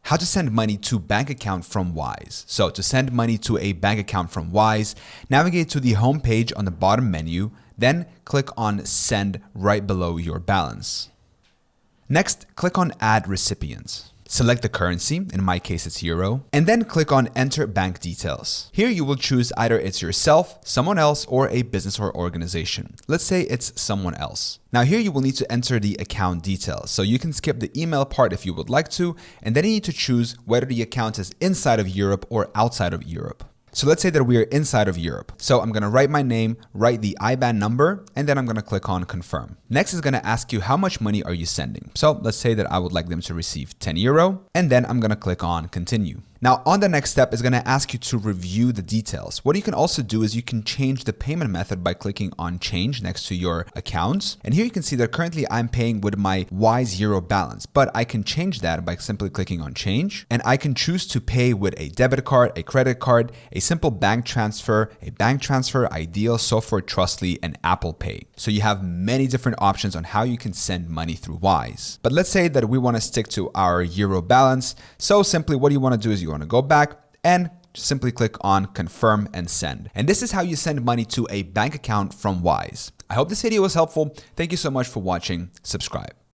How to send money to bank account from Wise. So to send money to a bank account from Wise, navigate to the home page on the bottom menu, then click on Send right below your balance. Next, click on Add Recipient. Select the currency, in my case it's euro, and then click on Enter Bank Details. Here you will choose either it's yourself, someone else, or a business or organization. Let's say it's someone else. Now here you will need to enter the account details. So you can skip the email part if you would like to, and then you need to choose whether the account is inside of Europe or outside of Europe. So let's say that we are inside of Europe. So I'm going to write my name, write the IBAN number, and then I'm going to click on confirm. Next is going to ask you how much money are you sending. So let's say that I would like them to receive 10 euro, and then I'm going to click on continue. Now on the next step is going to ask you to review the details. What you can also do is you can change the payment method by clicking on change next to your accounts. And here you can see that currently I'm paying with my Wise Euro balance, but I can change that by simply clicking on change. And I can choose to pay with a debit card, a credit card, a simple bank transfer, Ideal, Software, Trustly, and Apple Pay. So you have many different options on how you can send money through Wise. But let's say that we want to stick to our Euro balance. So simply what you want to do is you want to go back and simply click on confirm and send. And this is how you send money to a bank account from Wise. I hope this video was helpful. Thank you so much for watching. Subscribe.